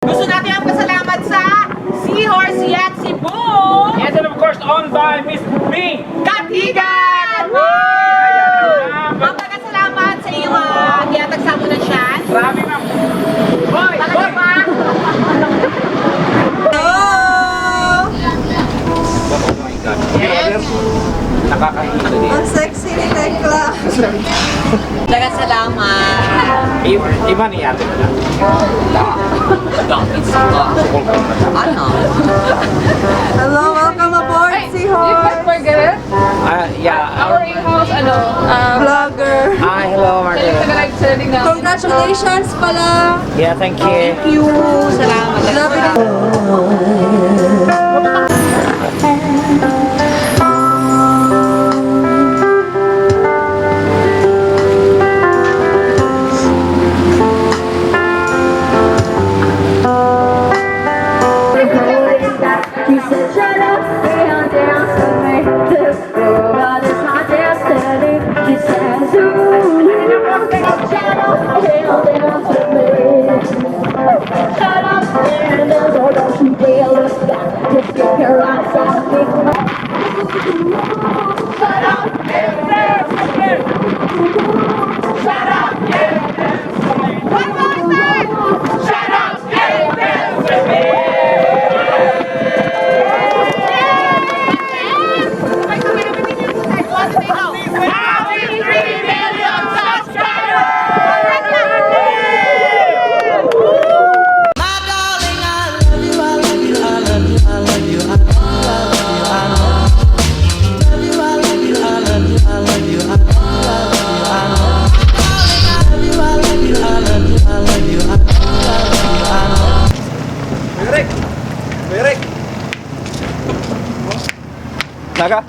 Gusto natin ang pasalamat sa Seahorse Yacht Cebu! Yes, and of course, owned by Miss B. Katigan! Magpagkasalamat sa iyong iatag sa muna siya. Grabe na. Boy! Talaga Boy! ba? Hello! Oh my God. Yes. Nakakahinto din. Ang sexy ni Tekla. Salamat! Iba ni ate na lang. Ano? Hello, welcome aboard, Seahorse. Yeah. Our in-house, Vlogger. Hello, Martin. live selling na. Congratulations pala. Yeah, thank you. Thank you! Salamat! Grabe na. She said, shut up, and dance with me. This world is my destiny. She says, ooh, shut up, and dance with me. Shut up, and dance, oh, don't you dare look back. Just get your eyes off me. Shut up, and dance with me. Shut up, and dance with me. One more time. Shut up, and dance with me. Naga?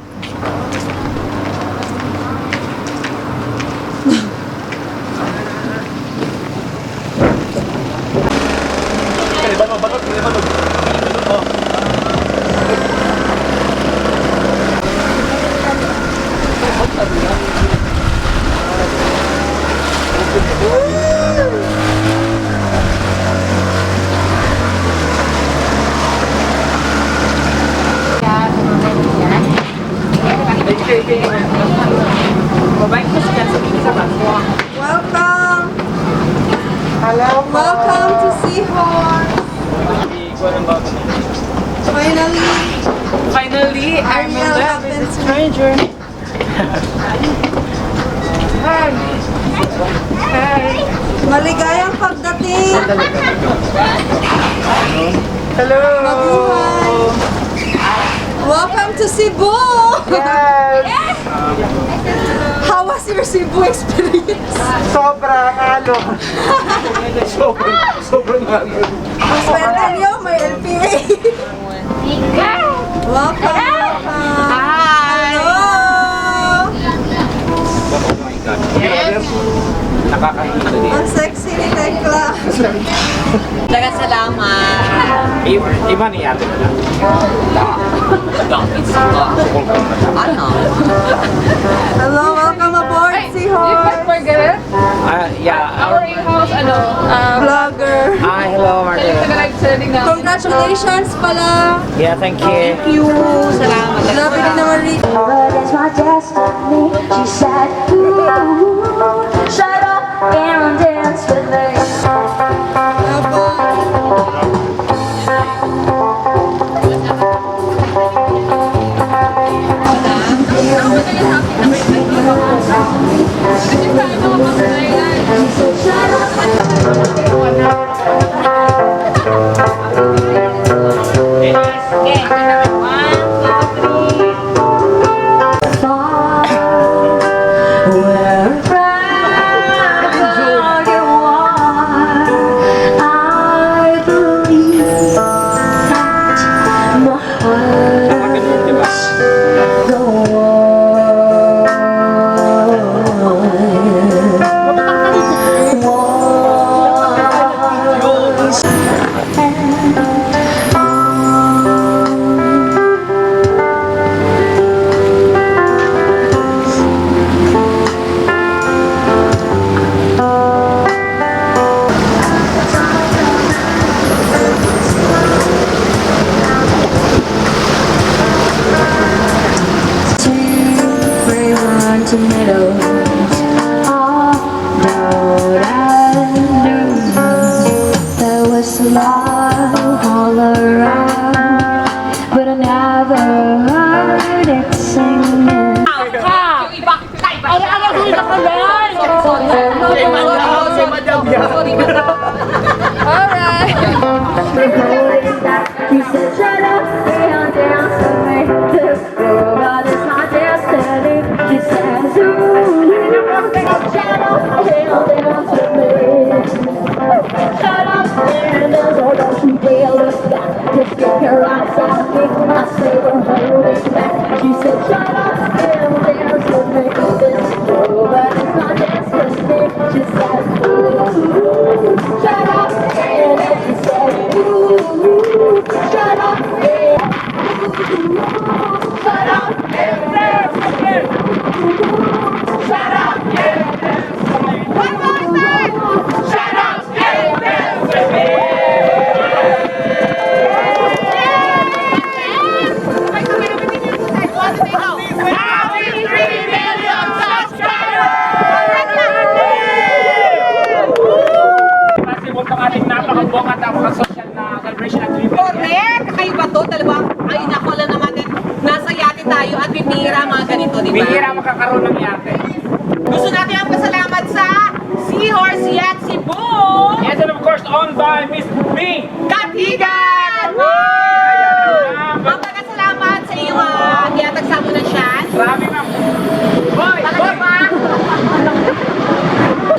Welcome. Welcome to Seahorse. Finally, I'm in Ariel love with a happens. stranger. Maligayang pagdating. Hello! Mabuhay. Welcome to Cebu. Yes! How was your Cebu experience? Sobrang ano. Sobrang ano. Swerte niyo, may LPA. Welcome. Hi! Hello. Oh my God. Yes. Nakakahinto din. Ang sexy ni Tekla. Salamat! Iba ni ate na lang. Ano? Hello, welcome aboard, Seahorse. Yeah. Our in-house, Vlogger. Hello, Martin. live selling na. Congratulations pala. Yeah, thank you. Thank you! Salamat! Grabe din naman rin. But it's my destiny. She said, ooh, shut up and dance with me. Far, where all you want. tomatoes. All note I knew there was love all around, but I never heard it singing. Yung iba, kaiba. Alright. He said, shut up and dance with me. This world is my destiny. She says, ooh, shut up and dance with me. Shut up and dance, oh, don't you dare look back. Just get your eyes off me. I say we're holding back. She said, shut up and dance with me. This world is my destiny. She says, ooh, shut up and dance. She said, ooh, shut up and shut up and dance with me. Shut up and dance with me. One more time. Shut up and dance with me. Happy 3 million subscribers! Pasibot ang ating napakabong at napaka-social na celebration at 3 million. Correct! Kayo ba to? Dalawang, ay nako lang naman din. Nasa yate tayo at bibira mga ganito, di ba? Bihira makakaroon ng yate. Gusto natin ang pasalamat sa Seahorse Yacht Cebu! Yes, and of course, owned by Miss B. Katigan! Ma'am, dagang salamat sa iyong giatag sa amin ng chance. Grabe, ma'am. Boy! Talaga ba?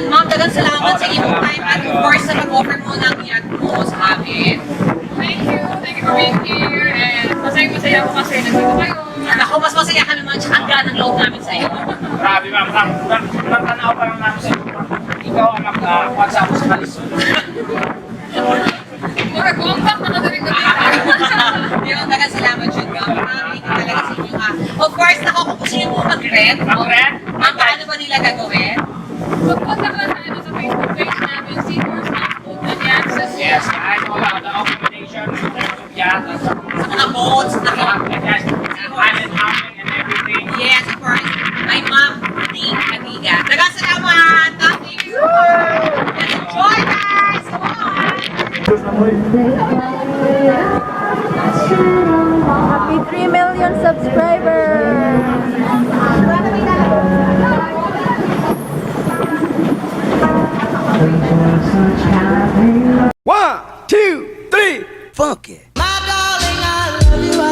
Ma'am, dagang salamat sa iyong time at of course sa pag-offer mo ng yacht mo sa amin. Thank you for being here. And masaya ako kasi nandito kayo. Ako, mas masaya kami mga tsaka ang ganang loob namin sa iyo. Grabe, ma'am. Nagtanaw pa lang namin sa iyo. Ikaw ang nagpagsa mo sa kalisod. Mura, compact na kadaling Yung dagang salamat yun, ma'am. Thank you talaga sa inyo ha. Of course, gusto niyo po mag-rent. Mag-rent? Ma'am, paano ba nila gagawin? Mag-contact lang tayo sa Facebook page namin, Seahorse Food and Access. Yes, I know the accommodation, in terms of yacht, at Sa mga boats, yes, island hopping and everything. yes, of course. May ma'am, Ding Katiga. Dagang salamat! Thank you! Let's enjoy, guys! Come on! Happy 3 million subscribers. One, two, three, funky. My darling, I love you.